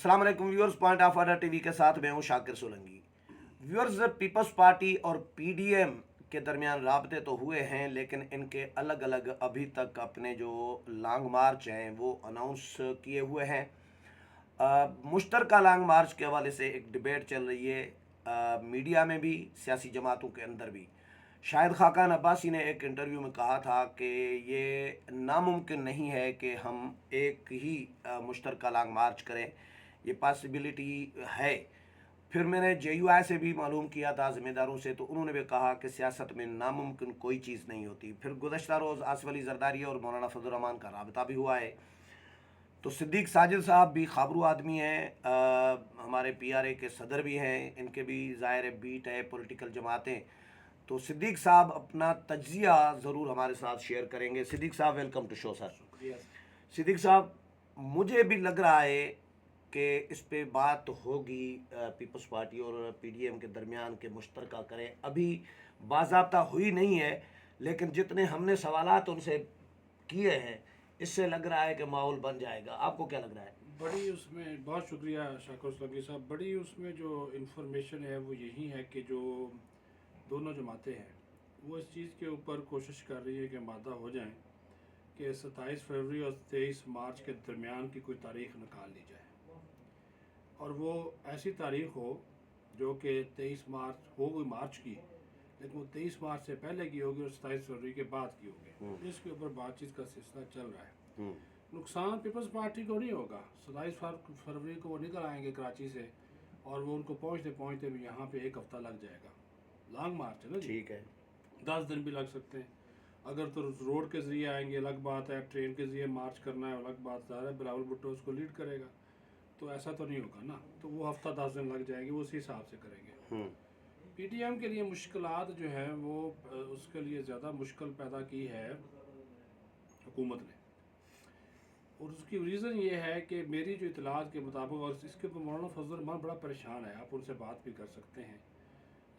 अस्सलाम वालेकुम viewers, point of order TV के साथ मैं हूं शाकिर सोलंकी। व्यूअर्स, पीपल्स पार्टी और पीडीएम के दरमियान राबते तो हुए हैं, लेकिन इनके अलग अलग अभी तक अपने जो लॉन्ग मार्च हैं वो अनाउंस किए हुए हैं। मुश्तरका लॉन्ग मार्च के हवाले से एक डिबेट चल रही है, मीडिया में भी, सियासी जमातों के अंदर भी। शाहिद खाकान अब्बासी ने एक इंटरव्यू में कहा था कि ये नामुमकिन नहीं है कि हम एक ही मुश्तरका लॉन्ग मार्च करें, ये पॉसिबिलिटी है। फिर मैंने JUI से भी मालूम किया था, ज़िम्मेदारों से, तो उन्होंने भी कहा कि सियासत में नामुमकिन कोई चीज़ नहीं होती। फिर गुज़श्ता रोज़ आसिफ अली ज़रदारी और मौलाना फजल रहमान का राबता भी हुआ है। तो सिद्दीक साजिद साहब भी खाबरू आदमी हैं, हमारे PRA के सदर भी हैं, इनके भी ज़ाहिर बीट है, पॉलिटिकल जमातें। तो सिद्दीक साहब अपना तज्ज़िया ज़रूर हमारे साथ शेयर करेंगे। सिद्दीक साहब, वेलकम टू शो सर। शुक्रिया। सिद्दीक साहब, मुझे भी लग रहा है कि इस पे बात होगी पीपल्स पार्टी और PDM के दरमियान के मुश्तरका करें। अभी बाज़ाब्ता हुई नहीं है, लेकिन जितने हमने सवालात उनसे किए हैं, इससे लग रहा है कि माहौल बन जाएगा। आपको क्या लग रहा है? बड़ी उसमें बहुत शुक्रिया शाकिर सोलंकी साहब। बड़ी उसमें जो इन्फॉर्मेशन है वो यही है कि जो दोनों जमातें हैं वो इस चीज़ के ऊपर कोशिश कर रही है कि आमादा हो जाएं कि 27 फरवरी और 23 मार्च के दरमियान की कोई तारीख़ निकाल ली जाए, और वो ऐसी तारीख़ हो जो कि 23 मार्च हो गई मार्च की, लेकिन वो 23 मार्च से पहले की होगी और 27 फरवरी के बाद की होगी। इसके ऊपर बातचीत का सिलसिला चल रहा है। नुकसान पीपल्स पार्टी को नहीं होगा। 27 फरवरी को वो निकल आएंगे कराची से, और वो उनको पहुंचते पहुंचते भी यहाँ पे एक हफ्ता लग जाएगा। लॉन्ग मार्च है ना जी, ठीक है। 10 दिन भी लग सकते हैं। अगर तो रोड के ज़रिए आएंगे अलग बात है, ट्रेन के ज़रिए मार्च करना है अलग बात। ज़्यादा बिलावल भुट्टो उसको लीड करेगा, तो ऐसा तो नहीं होगा ना। तो वो हफ्ता 10 दिन लग जाएंगे, वो उसी हिसाब से करेंगे। PDM के लिए मुश्किलात जो है वो उसके लिए ज़्यादा मुश्किल पैदा की है हुकूमत ने, और उसकी रीज़न ये है कि मेरी जो इतलात के मुताबिक, और इसके ऊपर मौलाना फजल रहमान बड़ा परेशान है, आप उनसे बात भी कर सकते हैं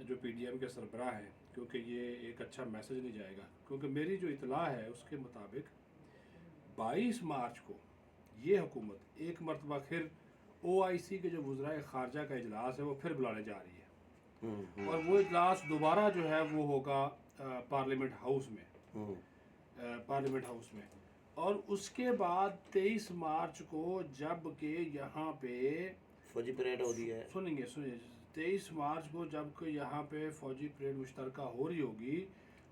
जो PDM के सरबराह हैं, क्योंकि ये एक अच्छा मैसेज नहीं जाएगा। क्योंकि मेरी जो इतला है उसके मुताबिक 22 मार्च को ये हुकूमत एक मरतबा फिर OIC के जो वज़राए ख़ारजा का इजलास है वो फिर बुलाने जा रही है, और वो इजलास दोबारा जो है वो होगा पार्लियामेंट हाउस में, पार्लियामेंट हाउस में। और उसके बाद 23 मार्च को जब के यहाँ पे फौजी परेड हो रही है, सुनिए 23 मार्च को जब के यहाँ पे फौजी परेड मुश्तरका हो रही होगी,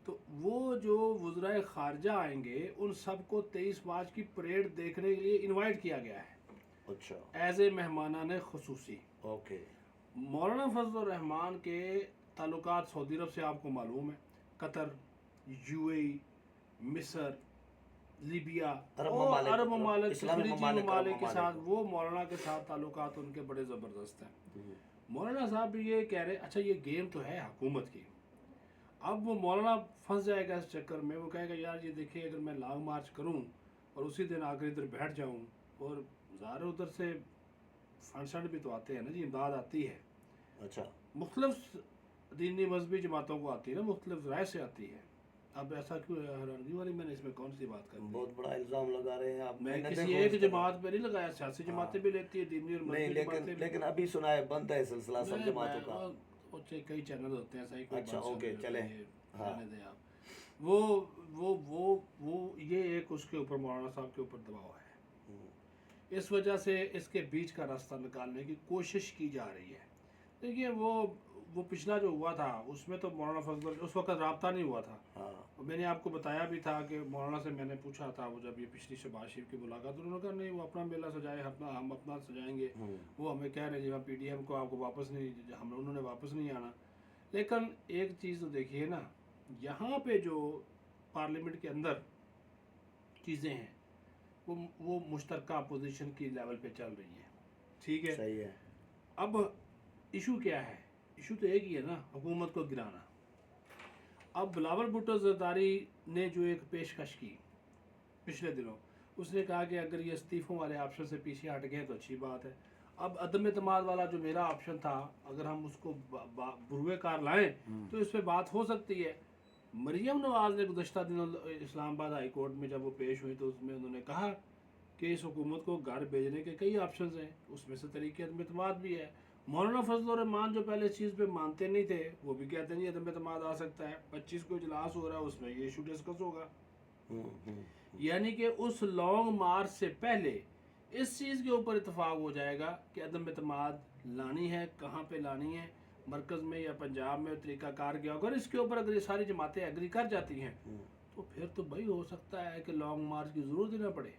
तो वो जो वज़राए ख़ारजा आएंगे उन सबको 23 मार्च की परेड देखने के लिए इनवाइट किया गया है। अच्छा, एज ए मेहमानान खुसूसी। ओके। मौलाना फजल रहमान के ताल्लुकात सऊदी अरब से आपको मालूम है, कतर, UAE, मिस्र, लीबिया और अरब ममालिक, खलीजी ममालिक के साथ, वो मौलाना के साथ ताल्लुकात उनके बड़े ज़बरदस्त हैं। मौलाना साहब भी ये कह रहे, अच्छा ये गेम तो है हुकूमत की, अब वो मौलाना फंस जाएगा इस चक्कर में। वो कहेगा यार ये देखिए, अगर मैं लॉन्ग मार्च करूं और उसी दिन आकर इधर बैठ जाऊं, और ज़ाहिर उधर से फंड भी तो आते हैं ना जी, इमदाद आती है। अच्छा, मुख्तलिफ दीनी मजहबी जमातों को आती है ना, मुख्तलिफ राय से आती है। अब ऐसा क्यों है हैरानगी वाली, मैंने इसमें कौन सी बात कर दी? बहुत बड़ा इल्ज़ाम लगा रहे हैं आप। मैं किसी एक जमात पे नहीं लगाया, सियासी जमातें भी लेती है, दीनी और नहीं, मजहबी जमातें भी। लेकिन अभी सुना है बंद है सिलसिला सब जमातों का। कई चैनल होते हैं, सही कोई अच्छा, बात ओके, समझ चले। रहे, हाँ। रहने दें आप। वो ये एक उसके ऊपर मौलाना साहब के ऊपर दबाव है। इस वजह से इसके बीच का रास्ता निकालने की कोशिश की जा रही है। देखिए वो पिछला जो हुआ था उसमें तो मौलाना फजल उस वक्त रब्ता नहीं हुआ था। हाँ। मैंने आपको बताया भी था कि मौलाना से मैंने पूछा था, वो जब ये पिछली शहबाज शरीफ की मुलाकात, उन्होंने कहा नहीं वो अपना मेला सजाए, हम अपना सजाएंगे। वो हमें कह रहे हैं PDM को आपको वापस नहीं, हम उन्होंने वापस नहीं आना। लेकिन एक चीज़ तो देखिए ना, यहाँ पे जो पार्लियामेंट के अंदर चीज़ें हैं वो मुश्तरका अपोजिशन की लेवल पे चल रही हैं, ठीक है, सही है। अब इशू क्या है? इशू तो एक ही है ना, हुकूमत को गिराना। अब बिलावल भुट्टो ज़रदारी ने जो एक पेशकश की पिछले दिनों, उसने कहा कि अगर ये इस्तीफ़ों वाले ऑप्शन से पीछे हट गए तो अच्छी बात है। अब अदम एतमाद वाला जो मेरा ऑप्शन था, अगर हम उसको बुरुए कार लाएँ तो इस पर बात हो सकती है। मरियम नवाज़ ने गुज़श्ता दिनों इस्लामाबाद हाई कोर्ट में जब वो पेश हुई तो उसमें उन्होंने कहा کہ इस हुकूमत को घर भेजने के कई ऑप्शंस हैं, उसमें से तरीके अदम एतमाद भी है। मौलाना फजल रहमान जो पहले इस चीज़ पे मानते नहीं थे, वो भी कहते हैं जी अदम एतमाद आ सकता है। 25 को इजलास हो रहा है, उसमें ये इशू डिस्कस होगा। यानी कि उस लॉन्ग मार्च से पहले इस चीज़ के ऊपर इतफाक हो जाएगा कि अदम एतमाद लानी है, कहाँ पे लानी है, मरकज़ में या पंजाब में, तरीक़ाकार क्या होगा। अगर इसके ऊपर अगर ये सारी जमातें एग्री कर जाती हैं तो फिर तो भाई हो सकता है कि लॉन्ग मार्च की ज़रूरत ही ना पड़े।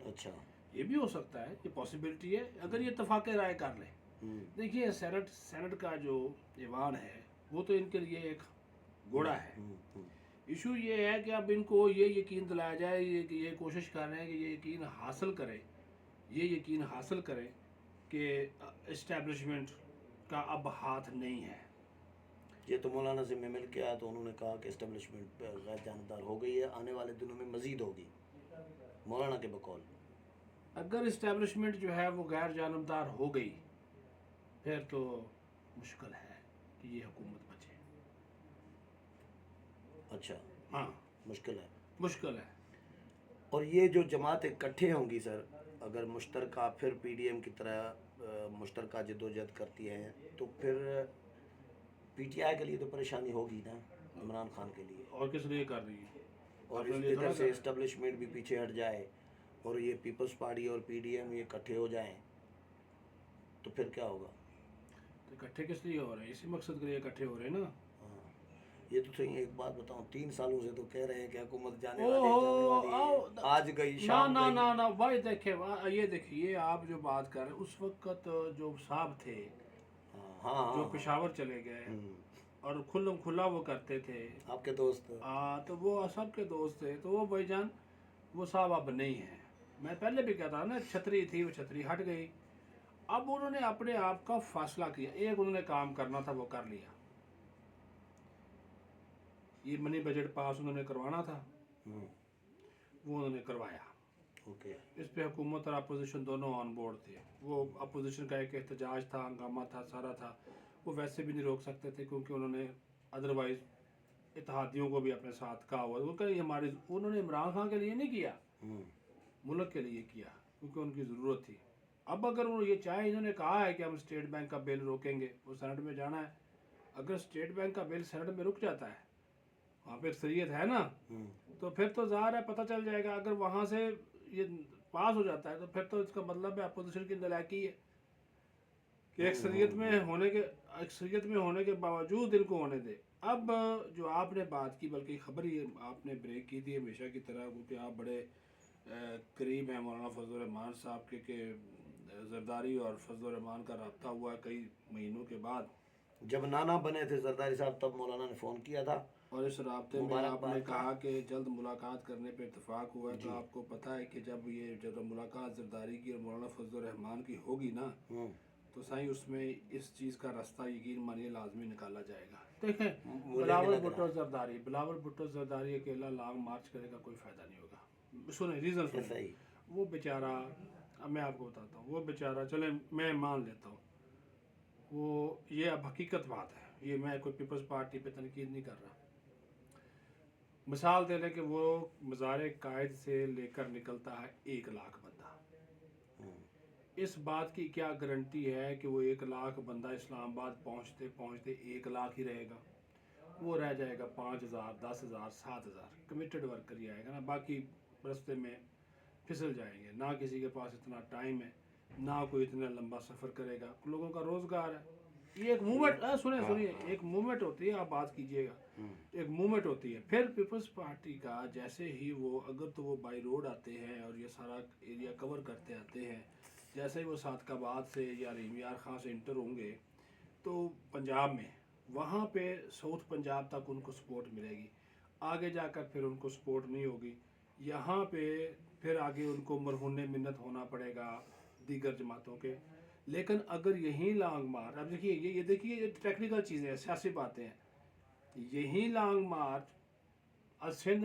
अच्छा, ये भी हो सकता है, ये पॉसिबिलिटी है अगर ये इतफाक़ राय कर ले। देखिए सेनेट का जो ईवान है वो तो इनके लिए एक घोड़ा है। इशू ये है कि अब इनको ये यकीन दिलाया जाए, ये कोशिश कर रहे हैं कि ये यकीन हासिल करें कि इस्टेब्लिशमेंट का अब हाथ नहीं है। ये तो मौलाना से मैं मिल के आया तो उन्होंने कहा कि इस्टेब्लिशमेंट गैर जानबदार हो गई है, आने वाले दिनों में मज़ीद होगी, मौलाना के बकौल। अगर इस्टेब्लिशमेंट जो है वो गैर जानबदार हो गई फिर तो मुश्किल है कि ये हुकूमत बचे। अच्छा, हाँ, मुश्किल है। और ये जो जमात इकट्ठे होंगी सर, अगर मुश्तरका फिर पीडीएम की तरह मुश्तरका जदोजहद करती हैं तो फिर पीटीआई के लिए तो परेशानी होगी ना, इमरान खान के लिए। और किस लिए कर रही है? और अपने लिए इधर थोड़ा से कर- इस्टेब्लिशमेंट भी पीछे हट जाए और ये पीपल्स पार्टी और पीडीएम ये इकट्ठे हो जाएं तो फिर क्या होगा? तो इकट्ठे किस लिए हो रहे हैं? इसी मकसद के लिए इकट्ठे हो रहे हैं ना। हाँ, ये तो सही। एक बात बताऊं, 3 सालों से तो कह रहे हैं कि हुकूमत जाने ओहो, वाली आओ, है, आज गई ना शाम ना गई। ना ना भाई देखिए, ये देखिए आप जो बात कर रहे हैं उस वक्त जो साहब थे हाँ, जो पेशावर चले गए और खुल्लम खुला वो करते थे, आपके दोस्त। तो वो सबके दोस्त थे, तो वो भाईजान वो साहब अब नहीं है। मैं पहले भी कहता ना, छतरी थी वो छतरी हट गई। अब उन्होंने अपने आप का फैसला किया, एक उन्होंने काम करना था वो कर लिया। ये मनी बजट पास उन्होंने करवाना था, वो उन्होंने करवाया। ओके। इस पे हुकूमत और अपोजिशन दोनों ऑन बोर्ड थे। वो अपोजिशन का एक एहतजाज था, हंगामा था, सारा था, वो वैसे भी नहीं रोक सकते थे क्योंकि उन्होंने अदरवाइज इत्तेहादियों को भी अपने साथ कहा हुआ। वो कहीं हमारे उन्होंने इमरान खान के लिए नहीं किया, मुल्क के लिए किया क्योंकि उनकी ज़रूरत थी। अब अगर वो ये चाहे, इन्होंने कहा है कि हम स्टेट बैंक का बिल रोकेंगे, वो सेनेट में जाना है। अगर स्टेट बैंक का बिल सेनेट में रुक जाता है, वहाँ पे अक्सरियत है ना, तो फिर तो ज़ाहिर है पता चल जाएगा। अगर वहाँ से ये पास हो जाता है तो फिर तो इसका मतलब है अपोजिशन की नालायकी है कि अक्सरियत में होने के बावजूद इनको होने दे। अब जो आपने बात की, बल्कि खबर ही आपने ब्रेक की थी हमेशा की तरह, क्योंकि आप बड़े करीब हैं मौलाना फजल रहमान साहब के, जरदारी और फजल रहमान का रब्ता हुआ कई महीनों के बाद। जब नाना बने थे जरदारी साहब तब मौलाना ने फ़ोन किया था और इस रबते में मुबारकबाद आपने का। कहा कि जल्द मुलाकात करने पर इतफाक़ हुआ। तो आपको पता है कि जब मुलाकात जरदारी की और मौलाना फजल रहमान की होगी ना, तो सही उसमें इस चीज़ का रास्ता यकीन मानिए लाजमी निकाला जाएगा। देखें, बिलावल भुट्टो जरदारी अकेला लॉन्ग मार्च करेगा, कोई फ़ायदा नहीं होगा। सुने रीज़न सुने, वो बेचारा, अब मैं आपको बताता हूँ, वो बेचारा, चले मैं मान लेता हूँ वो, ये अब हकीकत बात है, ये मैं कोई पीपल्स पार्टी पे तनकीद नहीं कर रहा। मिसाल दे लें कि वो मज़ार कायद से लेकर निकलता है 1 लाख बंदा। इस बात की क्या गारंटी है कि वो 1 लाख बंदा इस्लामाबाद पहुँचते पहुँचते 1 लाख ही रहेगा? वो रह जाएगा 5,000, 10,000, 7,000 कमिटेड वर्कर ही आएगा ना, बाकी रास्ते में फिसल जाएंगे। ना किसी के पास इतना टाइम है, ना कोई इतना लंबा सफ़र करेगा, लोगों का रोज़गार है। ये एक मूवमेंट, सुनिए, एक मूवमेंट होती है, आप बात कीजिएगा, एक मूवमेंट होती है। फिर पीपल्स पार्टी का जैसे ही वो, अगर तो वो बाई रोड आते हैं और ये सारा एरिया कवर करते आते हैं, जैसे ही वो सादकाबाद से या रहीम खां से इंटर होंगे तो पंजाब में, वहाँ पे साउथ पंजाब तक उनको सपोर्ट मिलेगी। आगे जाकर फिर उनको सपोर्ट नहीं होगी। यहाँ पे फिर आगे उनको मरहून मिन्नत होना पड़ेगा दीगर जमातों के। लेकिन अगर यही लॉन्ग मार्च, अब देखिए ये देखिए, ये टेक्निकल चीज़ें हैं, सियासी बातें हैं। यही लॉन्ग मार्च सिंध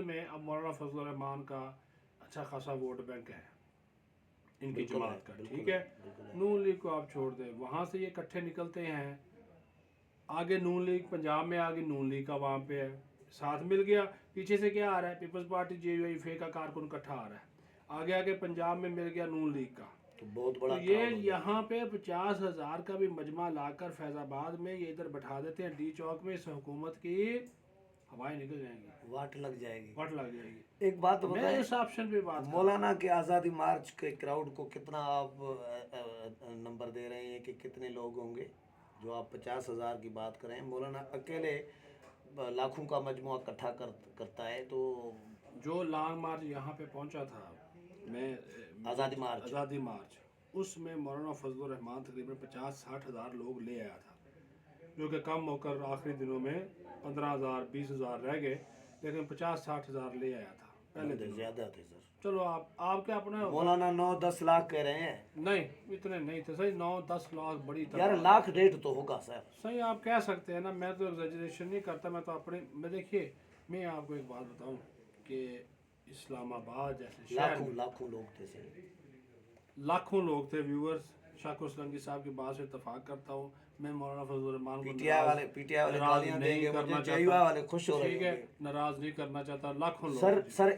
में अब मौलाना फजल रहमान का अच्छा खासा वोट बैंक है इनकी जमात का, ठीक है। नून लीग को आप छोड़ दें, वहाँ से ये इकट्ठे निकलते हैं, आगे नून लीग पंजाब में आगे नून लीग का वहाँ पे है, साथ मिल गया। पीछे से क्या आ रहा है? पीपल्स पार्टी JUI का कारकुन इकट्ठा आ रहा है। आगे आगे पंजाब में मिल गया नून लीग का। तो बहुत बड़ा तो ये crowd हो गया। यहाँ पे 50,000 का भी मजमा लाकर फैजाबाद में ये इधर बैठा देते हैं डी चौक में, इस हुकूमत की हवाएं निकल जाएंगी, वाट लग जाएगी। वट लग जाएगी। एक बात मैं बताएं, इस ऑप्शन पे बात कर मौलाना के आज़ादी मार्च के क्राउड को कितना आप नंबर दे रहे हैं कि कितने लोग होंगे? जो आप 50,000 की बात करें, मौलाना अकेले लाखों का मजमुआ इकट्ठा करता है, तो जो लॉन्ग मार्च यहाँ पे पहुँचा था, मैं आज़ादी मार्च, आज़ादी मार्च, उसमें मौलाना फजलुर रहमान तकरीबन 50-60 हज़ार लोग ले आया था, जो कि कम होकर आखिरी दिनों में 15,000 20,000 रह गए, लेकिन 50-60 हज़ार ले आया था पहले दिन। ज़्यादा थे सर। चलो आप क्या अपना मौलाना 9-10 लाख कह रहे हैं। नहीं, इतने नहीं थे सही, 9-10 लाख बड़ी यार लाख रेट तो होगा सर। सही आप कह सकते हैं ना, मैं तो एग्जैजरेशन नहीं करता, मैं तो अपने मैं देखिए, मैं आपको एक बात बताऊं कि इस्लामाबाद जैसे शहर लाखों में लाखों लोग थे सर। लाखों लोग थे व्यूअर्स। शाकुर सलंगी साहब की बात से इत्तेफाक करता हूँ मैं, मौलाना फजलुर रहमान को पीटीआई वाले नाराज गालियां नहीं देंगे करना मुझे, चाहता। जेयूआई वाले खुश हो रहे ठीक है, होंगे। नाराज नहीं करना चाहता, लाखों लोग सर थे। सर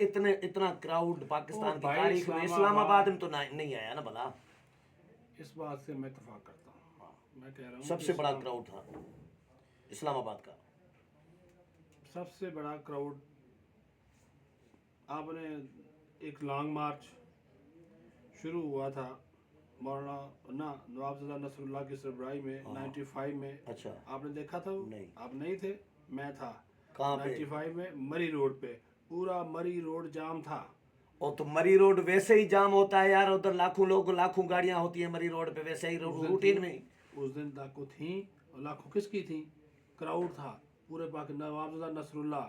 इतना क्राउड पाकिस्तान की भाई, तारीख में इस्लामाबाद में तो नहीं आया ना भला। इस बात से मैं इत्तेफाक करता हूँ। मैं कह रहा हूँ सबसे कि बड़ा क्राउड था इस्लामाबाद का। सबसे बड़ा क्राउड आपने एक लॉन्ग मार्च शुरू हुआ था मौलाना ना नवाबजादा नसरुल्लाह की सरबराही में 95 में। अच्छा, आपने देखा था वो? नहीं। आप नहीं थे, मैं था। कहाँ पे? 95 में मरी रोड पे पूरा मरी रोड जाम था। और तो मरी रोड वैसे ही जाम होता है यार, उधर लाखों लोग लाखों गाड़ियां होती हैं मरी रोड पे, वैसे ही रूटीन में ही। उस दिन लाखों थी, और लाखों किसकी थी? क्राउड था पूरे पाक। नवाबजादा नसरुल्लाह,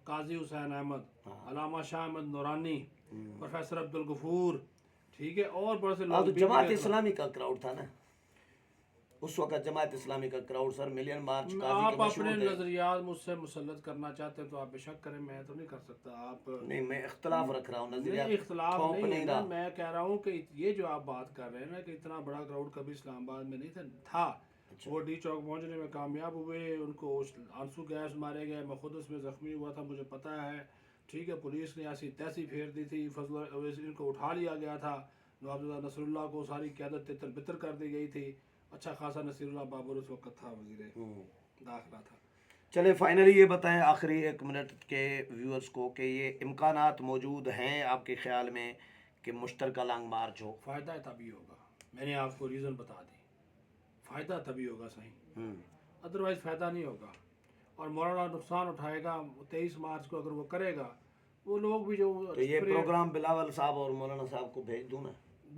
काजी हुसैन अहमद, अलामा शाह अहमद नूरानी, प्रोफेसर अब्दुल गफूर, ठीक है, और बहुत से हाँ, लोग तो भी जमात थे। इस्लामी का क्राउड था ना उस वक्त, जमात इस्लामी का क्राउड सर। मिलियन मार्च काजी आप के अपने मशहूर थे। नजरियात मुझसे मुसल्लत करना चाहते हैं तो आप बेशक करें, मैं तो नहीं कर सकता। आप नहीं, मैं इख्तलाफ रख रहा हूँ, नहीं, नजरिया इख्तलाफ थोप नहीं है नहीं ना। रहा। मैं कह रहा हूँ कि ये जो आप बात कर रहे हैं ना कि इतना बड़ा क्राउड कभी इस्लामाबाद में नहीं था। वो डी चौक पहुंचने में कामयाब हुए, उनको आंसू गैस मारे गए, मैं खुद उसमें ज़ख्मी हुआ था, मुझे पता है। ठीक है, पुलिस ने ऐसी तैसी फेर दी थी, फजल इनको उठा लिया गया था। नवाबजादा नसरुल्लाह को सारी क़यादत तितर बितर कर दी गई थी। अच्छा खासा नसीरुल्लाह बाबर उस वक्त था, वज़ीर दाखिला था। चले फाइनली ये बताएं आखिरी 1 मिनट के व्यूअर्स को कि ये इम्कानात मौजूद हैं आपके ख्याल में कि मुश्तरका लॉन्ग मार्च हो? फ़ायदा तभी होगा, मैंने आपको रीज़न बता दी, फ़ायदा तभी होगा सही, अदरवाइज़ फ़ायदा नहीं होगा। और मौलाना नुकसान उठाएगा 23 मार्च को अगर वो करेगा। वो लोग भी जो तो ये प्रोग्राम बिलावल साहब और मौलाना साहब को भेज दूँ ना?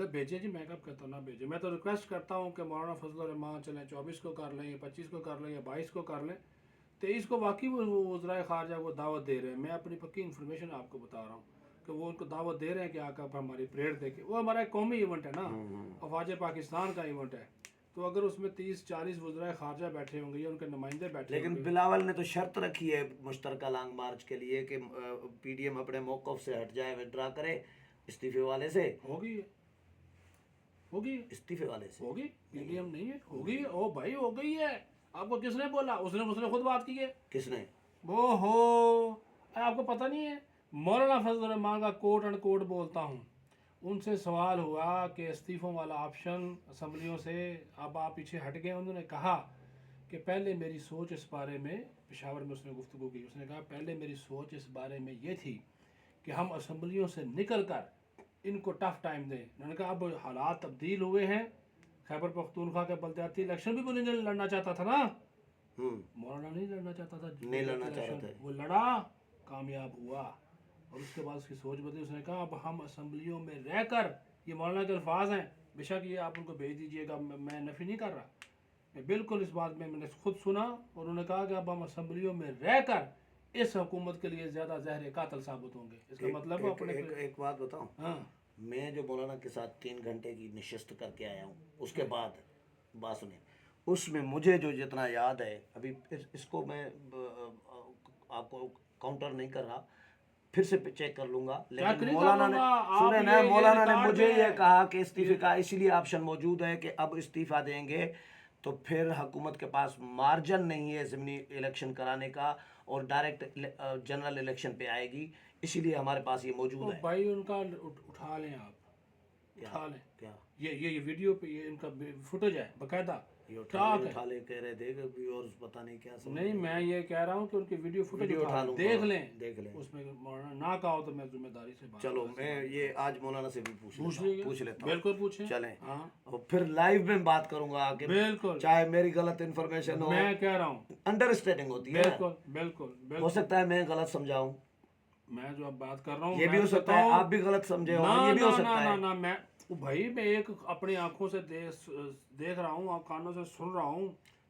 भेजे जी, मैं कब कहता हूँ ना भेजे। मैं तो रिक्वेस्ट करता हूँ कि मौलाना फजलुर रहमान चलें, 24 को कर लें, या 25 को कर लें, या 22 को कर लें। 23 को वाकई वो वज़राए ख़ारजा वो दावत दे रहे हैं। मैं अपनी पक्की इन्फॉर्मेशन आपको बता रहा हूँ कि वो उनको दावत दे रहे हैं कि आकर आप हमारी परेड देखें। वो हमारा एक कौमी इवेंट है ना, अफवाज पाकिस्तान का इवेंट है। तो अगर उसमें 30-40 वज़राए ख़ारजा बैठे होंगे या उनके नुमाइंदे बैठे लेकिन होंगे। बिलावल ने तो शर्त रखी है मुश्तरका लॉन्ग मार्च के लिए कि पीडीएम अपने मौक़िफ़ से हट जाए, विड्रा करे इस्तीफे वाले से। होगी होगी इस्तीफे वाले से होगी, पीडीएम नहीं है, होगी। ओ भाई हो गई है। आपको किसने बोला? उसने खुद बात की है। किसने? वो हो, आपको पता नहीं है? मौलाना फजल रहमान का कोट एंड कोट बोलता हूँ। उनसे सवाल हुआ कि इस्तीफ़ों वाला ऑप्शन असम्बलियों से अब आप पीछे हट गए। उन्होंने कहा कि पहले मेरी सोच इस बारे में, पेशावर में उसने गुफ्तगू की, उसने कहा पहले मेरी सोच इस बारे में ये थी कि हम असम्बलियों से निकल कर इनको टफ टाइम दें। उन्होंने कहा अब हालात तब्दील हुए हैं। खैबर पख्तूनख्वा के बलदियाती इलेक्शन भी वो नहीं लड़ना चाहता था ना, मौलाना नहीं लड़ना चाहता था, नहीं लड़ना चाह रहे थे। वो लड़ा, कामयाब हुआ, और उसके बाद उसकी सोच बदली। उसने कहा अब हम असम्बलियों में रहकर, ये मौलाना के अल्फाज हैं, बेशक ये आप उनको भेज दीजिएगा, मैं नफ़ी नहीं कर रहा, मैं बिल्कुल इस बात में मैंने खुद सुना। और उन्होंने कहा कि अब हम असम्बलियों में रहकर इस हुकूमत के लिए ज़्यादा ज़हर कातिल साबित होंगे। इसका मतलब वो अपने एक बात बताऊं, हाँ, मैं जो मौलाना के साथ 3 घंटे की नशिस्त करके आया हूँ, उसके बाद बात सुनिए, उसमें मुझे जो जितना याद है, अभी इसको मैं आपको काउंटर नहीं कर रहा, फिर से चेक कर लूंगा, लेकिन मौलाना ने सुने ना, मौलाना ने मुझे ये कहा कि इस्तीफे का इसलिए ऑप्शन मौजूद है कि अब इस्तीफा देंगे तो फिर हुकूमत के पास मार्जिन नहीं है ज़मीनी इलेक्शन कराने का, और डायरेक्ट जनरल इलेक्शन पे आएगी, इसी लिए हमारे पास ये मौजूद तो है। भाई उनका उठा लें आप, उठा लें। क्या ये वीडियो पे ये इनका फुटेज है बकायदा, ये स्टॉक है। उठा ले कह रहे थे कि व्यूअर्स पता नहीं क्या समझ नहीं, मैं ये कह रहा हूँ कि उनकी वीडियो फुटेज वीडियो उठा उठा लें, लूंगा, देख लें, देख लें। उसमें मौलाना ना कहा हो तो मैं जिम्मेदारी से बात चलो करूंगा। मैं ये आज मौलाना से भी पूछ लेता हूँ। बिल्कुल पूछें। चलें। हाँ और फिर लाइव में बात करूंगा आके, बिल्कुल, चाहे मेरी गलत इन्फॉर्मेशन हो। मैं कह रहा हूँ अंडरस्टैंडिंग होती है ना। बिल्कुल बिल्कुल हो बिल्कुल। सकता है मैं गलत समझाऊं, मैं जो अब बात कर रहा हूँ ये भी मैं हो सकता है बताऊं- आप भी गलत समझे हो, ना ये भी हो ना सकता ना है। ना ना मैं भाई मैं एक अपनी आंखों से देख रहा हूँ और कानों से सुन रहा हूँ।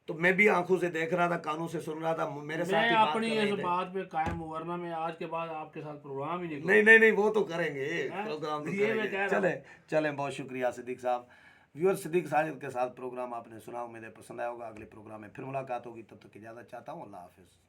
तो मैं भी आंखों से देख रहा था, कानों से सुन रहा था, मेरे साथ मैं ही बात अपनी कर रहे इस थे। बात पे कायम हूँ, वरना मैं आज के बाद आपके साथ प्रोग्राम ही नहीं नहीं नहीं नहीं, वो तो करेंगे, हैं? प्रोग्राम तो ये मैं करेंगे। कह रहा हूँ। चले चले, बहुत शुक्रिया सिद्दीक साहब। व्यूअर सिद्दीक साजिद के साथ प्रोग्राम आपने सुना, उम्मीद है पसंद आया होगा। अगले प्रोग्राम में फिर मुलाकात होगी, तब तक इजाज़त चाहता हूँ। अल्लाह हाफिज़।